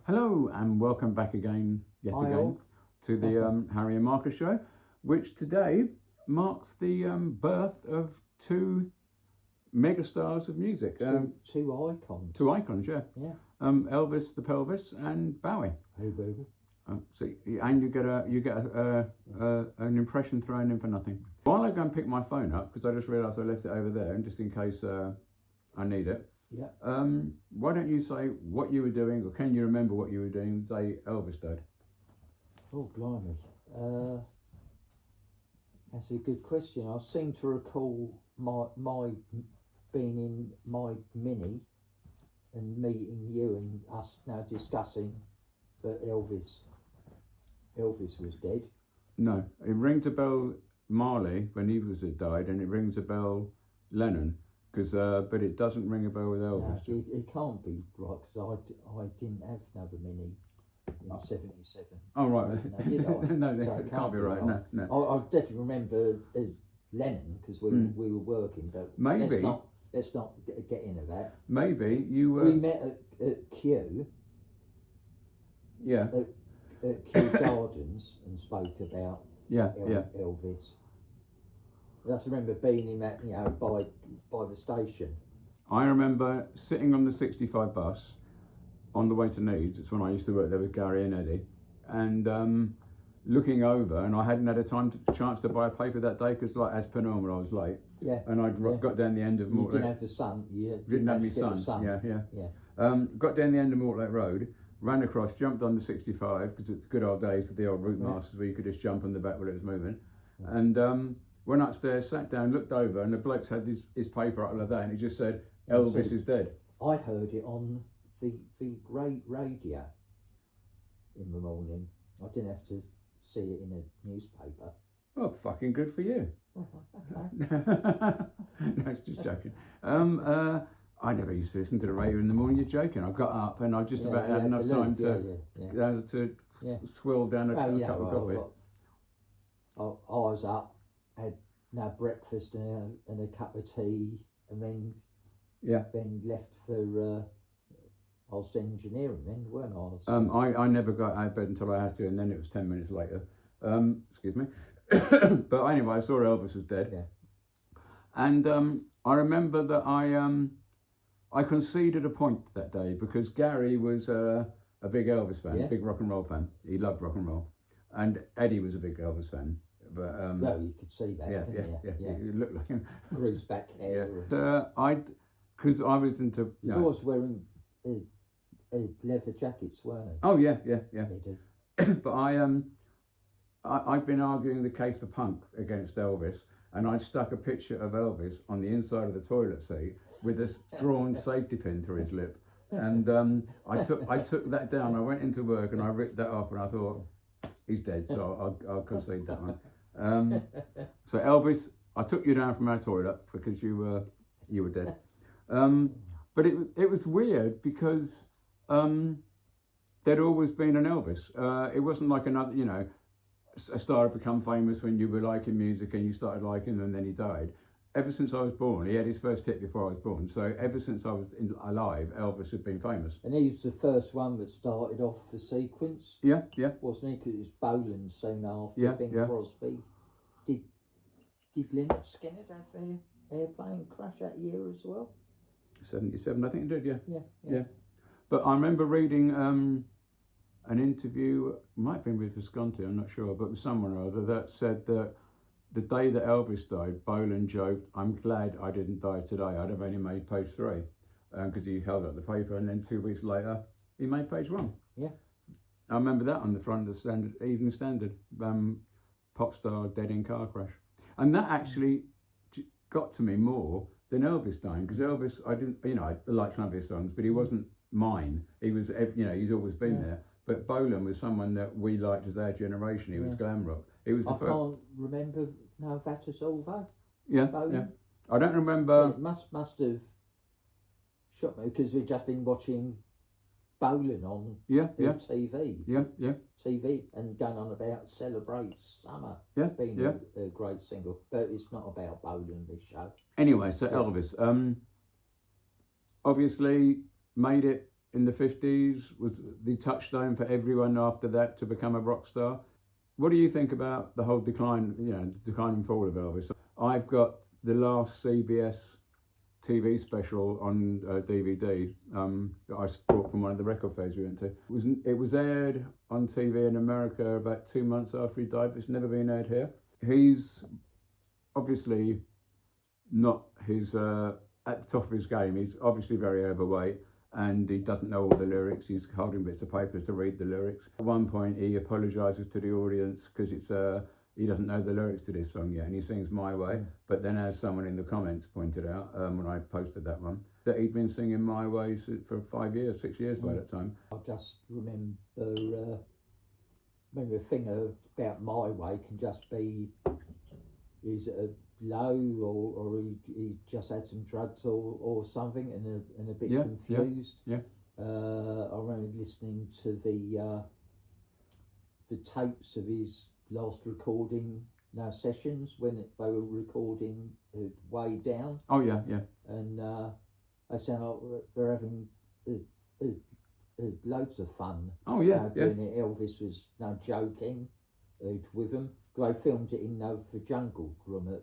Hello and welcome back again, to the Harri Marcus show, which today marks the birth of two megastars of music. Two icons. Two icons, yeah. Yeah. Elvis the Pelvis and Bowie. Hey, baby. And you get an impression thrown in for nothing. While I go and pick my phone up, because I just realised I left it over there, and just in case I need it. Yeah. Why don't you say what you were doing, or can you remember what you were doing the day Elvis died? Oh, blimey. That's a good question. I seem to recall my being in my Mini and meeting you and us now discussing that Elvis was dead. No, it rings a bell Marley when he died, and it rings a bell Lennon. But it doesn't ring a bell with Elvis. No, it can't be right, because I didn't have another Mini in '77. Oh right, no, did I? No, so it can't be right. No. I definitely remember Lennon, because we were working, but maybe let's not get into that. Maybe you we met at Kew. Yeah. At Kew Gardens and spoke about Elvis. I just remember being in that, by the station. I remember sitting on the 65 bus on the way to Leeds. It's when I used to work there with Gary and Eddie, and looking over, and I hadn't had a chance to buy a paper that day because, like as per normal, I was late. Yeah. And I'd got down the end of Mortlake. You didn't have the sun. You didn't have my sun. Yeah. Got down the end of Mortlake Road, ran across, jumped on the 65 because it's good old days of the old route masters where you could just jump on the back while it was moving, and went upstairs, sat down, looked over, and the bloke's had his paper up like that, and he just said, Elvis is dead. I heard it on the radio in the morning. I didn't have to see it in a newspaper. Well, fucking good for you. No, it's just joking. I never used to listen to the radio in the morning. You're joking. I got up and I just about had enough time to swill down a cup of coffee. I was up, had breakfast and a cup of tea, and then left for I was engineering then, weren't I? I never got out of bed until I had to, and then it was 10 minutes later. Excuse me. But anyway, I saw Elvis was dead. Yeah. And I remember that I conceded a point that day because Gary was a big Elvis fan, big rock and roll fan. He loved rock and roll, and Eddie was a big Elvis fan. But no, you could see that. Yeah. It looked like him. Greased back hair. Because I was into. He was always wearing leather jackets, weren't he? Oh yeah. He did. But I've been arguing the case for punk against Elvis, and I stuck a picture of Elvis on the inside of the toilet seat with a drawn safety pin through his lip, and I took that down. I went into work and I ripped that off, and I thought he's dead, so I'll concede that one. So Elvis, I took you down from our toilet because you were dead. But it was weird because there'd always been an Elvis. It wasn't like another, a star had become famous when you were liking music and you started liking him and then he died. Ever since I was born, he had his first hit before I was born. So ever since I was alive, Elvis had been famous. And he was the first one that started off the sequence. Yeah. Wasn't he? Because it was Bolan soon after Bing Crosby. Did Lynyrd Skynyrd have their airplane crash that year as well? 77, I think it did, Yeah. But I remember reading an interview, might have been with Visconti, I'm not sure, but with someone or other that said that the day that Elvis died, Bolan joked, I'm glad I didn't die today, I'd have only made page 3, because he held up the paper, and then 2 weeks later, he made page 1. Yeah. I remember that on the front of the Evening Standard, pop star dead in car crash. And that actually got to me more than Elvis dying, because Elvis, I liked some of his songs, but he wasn't mine. He was, he's always been there. But Bolan was someone that we liked as our generation. He was glam rock. It was. I can't remember now that at all though. Yeah, Bolan. Yeah. I don't remember. It must have shocked me because we've just been watching Bolan on TV. Yeah. TV and going on about Celebrate Summer being a great single, but it's not about Bolan this show. Anyway, so Elvis, obviously made it in the 50s was the touchstone for everyone after that to become a rock star. What do you think about the whole decline, the decline and fall of Elvis? I've got the last CBS TV special on DVD that I bought from one of the record fairs we went to. It was aired on TV in America about 2 months after he died, but it's never been aired here. He's obviously not at the top of his game. He's obviously very overweight and he doesn't know all the lyrics. He's holding bits of paper to read the lyrics. At one point he apologises to the audience because he doesn't know the lyrics to this song yet and he sings My Way. But then, as someone in the comments pointed out when I posted that one, that he'd been singing My Way for 5 years, 6 years by that time. I just remember a thing about My Way can just be, is it a low or he just had some drugs or something and a bit confused. Yeah. I remember listening to the tapes of his last recording sessions when they were recording Way Down. Oh yeah. And they sound like they're having loads of fun. Oh yeah, doing it. Elvis was joking with them. They filmed it in for Jungle Room at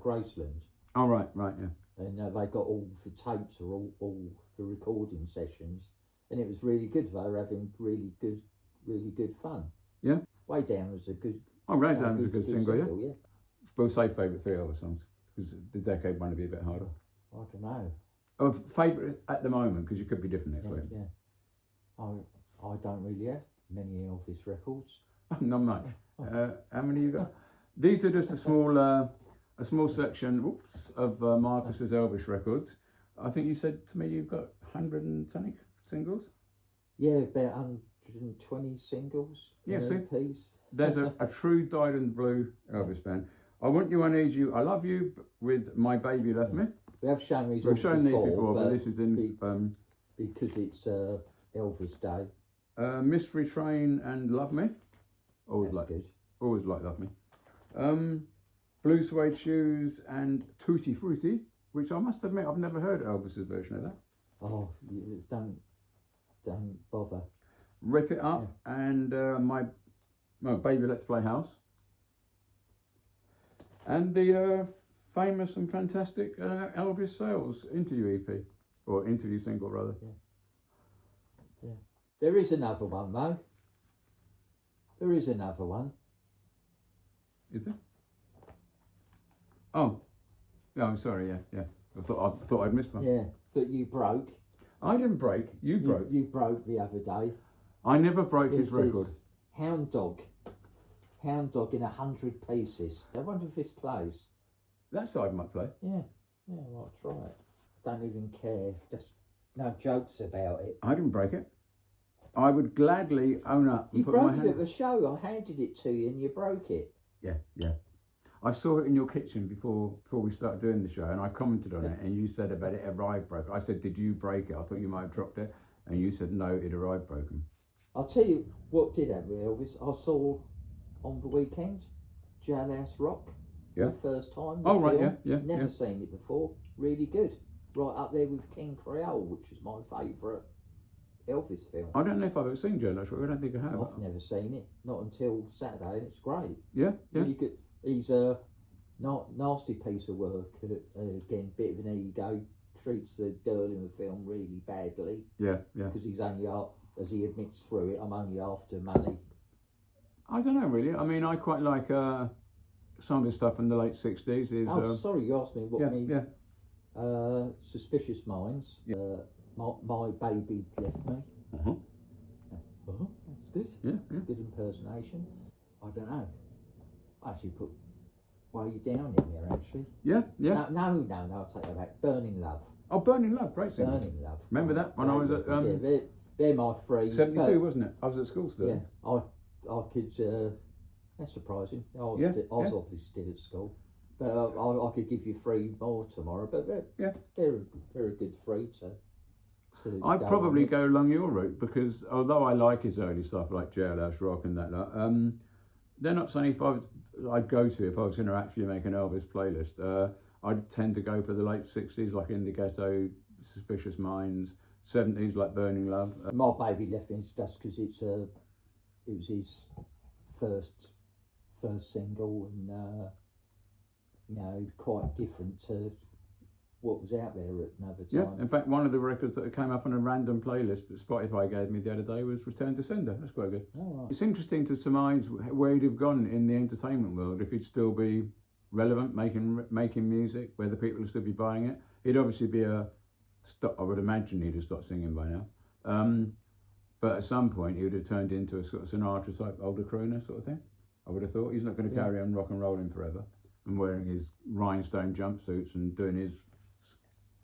Graceland. Oh right, yeah. And they got all the tapes or all the recording sessions, and it was really good. They were having really good fun. Yeah. Way Down was a good. Oh, Way Down was a good single, yeah. Yeah. We'll say favourite 3 Elvis songs because the decade one would be a bit harder. I don't know. Of favourite at the moment, because you could be different next week. Yeah. I don't really have many Elvis records. Not much. How many you got? These are just a small section of Marcus's Elvis records. I think you said to me you've got 100 and something singles? Yeah, about 120 singles. Yeah, see? EPs. There's a true dyed in blue Elvis band. I Want You, I Need You, I Love You with My Baby Left Me. We have shown these We've shown these before, but this is in... because it's Elvis Day. Mystery Train and Love Me. Good. Always like Love Me. Blue Suede Shoes and Tutti Frutti, which I must admit I've never heard Elvis's version of that. Oh, you don't bother. Rip It Up and my Baby Let's Play House. And the famous and fantastic Elvis Sales interview EP, or interview single rather. Yeah. There is another one though. There is another one. Is there? Oh, yeah. I'm sorry. Yeah. I thought I'd missed one. Yeah, that you broke. I didn't break. You broke. You broke the other day. I never broke his record. Hound Dog in 100 pieces. I wonder if this plays. That side might play. Yeah, I'll try it. Don't even care. Just no jokes about it. I didn't break it. I would gladly own up. You broke it at the show. I handed it to you and you broke it. Yeah. I saw it in your kitchen before we started doing the show, and I commented on it, and you said about it arrived broken. I said, did you break it? I thought you might have dropped it, and you said no, it arrived broken. I'll tell you what did happen with Elvis. I saw on the weekend Jailhouse Rock. Yeah. The first time. Oh right, film. yeah. Never seen it before. Really good. Right up there with King Creole, which is my favourite Elvis film. I don't know if I've ever seen Joe Nash. I don't think I have. I've never seen it, not until Saturday, and it's great. Yeah. Really good. He's a nasty piece of work. Again, bit of an ego. Treats the girl in the film really badly. Yeah. Because he's only as he admits through it, I'm only after money. I don't know really. I mean, I quite like some of his stuff in the late 60s. Sorry, you asked me what Yeah. Suspicious Minds. Yeah. My Baby Left Me. Uh-huh. That's good. Yeah. That's good impersonation. I don't know. I actually put Way Down in there actually. Yeah. No, I'll take that back. Burning Love. Oh, Burning Love, great single. Burning Love. Remember that when I was at they're my three. 72, wasn't it? I was at school still. Yeah, I could. That's surprising. I was obviously still at school, but I could give you 3 more tomorrow. But they're a good 3 to I'd probably go along your route because although I like his early stuff like Jailhouse Rock and that lot, they're not something I'd go to if I was going to actually make an Elvis playlist. I'd tend to go for the late 60s, like In the Ghetto, Suspicious Minds. 70s like Burning Love. My Baby Left Me in Dust because it was his first single, and you know, quite different to what was out there at another time. Yeah, in fact, one of the records that came up on a random playlist that Spotify gave me the other day was Return to Sender. That's quite good. Oh, right. It's interesting to surmise where he'd have gone in the entertainment world if he'd still be relevant, making music, whether people would still be buying it. He'd obviously be I would imagine he'd have stopped singing by now. But at some point he would have turned into a sort of Sinatra type older crooner sort of thing. I would have thought. He's not going to carry on rock and rolling forever and wearing his rhinestone jumpsuits and doing his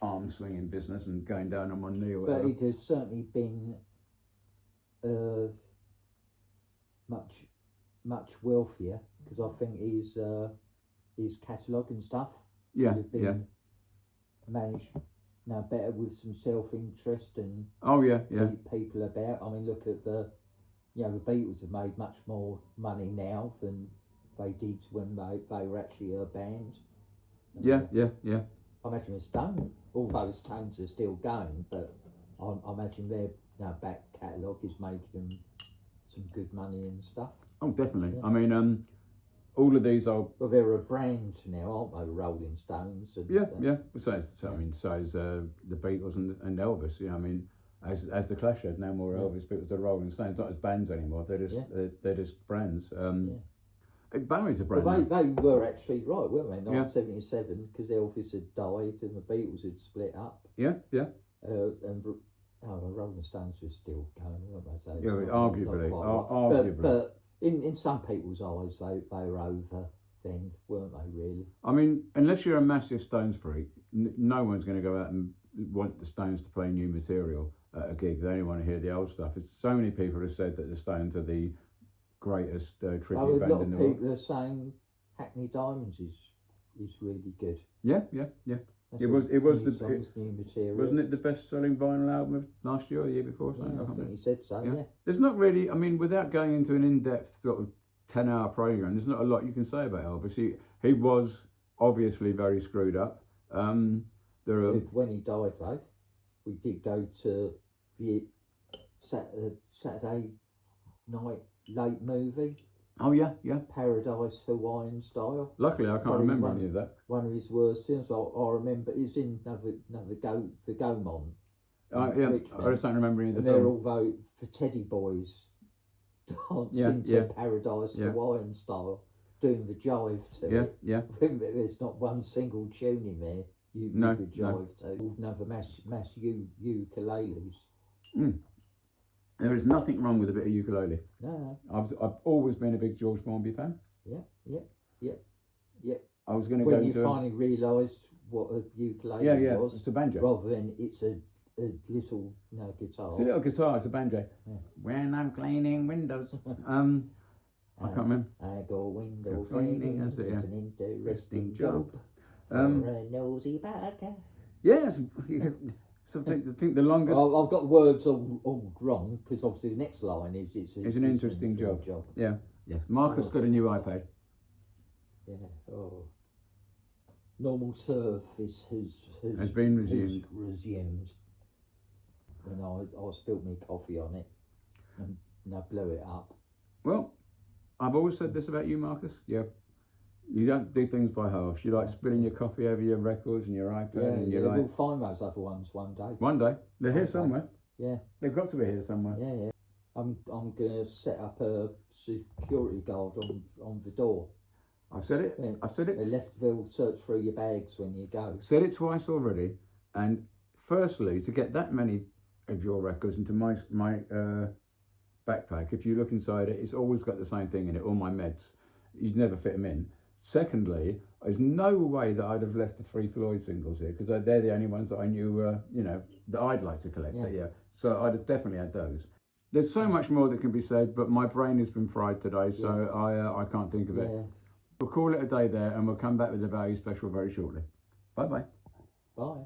arm swinging business and going down on one knee or whatever. But it has certainly been much wealthier, because I think his catalogue and stuff would have been managed now better with some self-interest and people about. I mean, look at the Beatles have made much more money now than they did when they were actually a band. Yeah. I imagine the Stones, although the Stones are still going, but I imagine their back catalogue is making them some good money and stuff. Oh, definitely. Yeah. I mean, all of these are. Well, they're a brand now, aren't they? Rolling Stones. And, Yeah. So is the Beatles and Elvis. Yeah, I mean, as the Clash had now more Elvis Beatles, the Rolling Stones, not as bands anymore. They're just brands. Bowie's a brand. Well, they were actually right, weren't they? 1977, because Elvis had died and the Beatles had split up. Yeah. And the Rolling Stones were still going, weren't they? So yeah, arguably. But in some people's eyes, they were over then, weren't they? Really. I mean, unless you're a massive Stones freak, no one's going to go out and want the Stones to play new material at a gig. They only want to hear the old stuff. It's so many people have said that the Stones are the greatest tribute band in the world. A lot of people are saying Hackney Diamonds is really good. Yeah. That's It was new material. Wasn't it the best-selling vinyl album of last year or the year before? Yeah, I think he said so. Yeah. There's not really. I mean, without going into an in-depth sort of 10-hour program, there's not a lot you can say about Elvis. He was obviously very screwed up. When he died, though, we did go to the Saturday night late movie. Oh yeah. Paradise Hawaiian Style. Luckily, I can't remember any of that. One of his worst things I remember is in the Gaumont. I just don't remember any of the and they're all vote for Teddy Boys dancing to Paradise Hawaiian Style, doing the jive to it. Yeah. There's not one single tune in there you could jive to. Another mass ukuleles. There is nothing wrong with a bit of ukulele. No. I've always been a big George Formby fan. Yeah. I was going to when you finally realised what a ukulele was. It's a banjo. Rather than it's a little guitar. It's a little guitar. It's a banjo. Yeah. When I'm cleaning windows. I can't remember. I go window cleaning. That's it, It's an interesting job. For Um, a nosy bagger. Yes. So I think the longest. Well, I've got the words all wrong, because obviously the next line is it's an interesting job. Yeah. Marcus got a new iPad. Yeah. Oh. Normal service Has been resumed. When I spilled me coffee on it and I blew it up. Well, I've always said this about you, Marcus. Yeah. You don't do things by halves. You like spilling your coffee over your records and your iPad, and you like. We'll find those other ones one day. One day they're here somewhere. Yeah. They've got to be here somewhere. Yeah. I'm gonna set up a security guard on the door. I've said it. Yeah. I've said it. They'll search through your bags when you go. Said it twice already. And firstly, to get that many of your records into my backpack, if you look inside it, it's always got the same thing in it. All my meds. You'd never fit them in. Secondly, there's no way that I'd have left the 3 Floyd singles here, because they're the only ones that I knew, that I'd like to collect. Yeah. So I'd have definitely had those. There's so much more that can be said, but my brain has been fried today, so I can't think of it. Yeah. We'll call it a day there, and we'll come back with the value special very shortly. Bye-bye. Bye.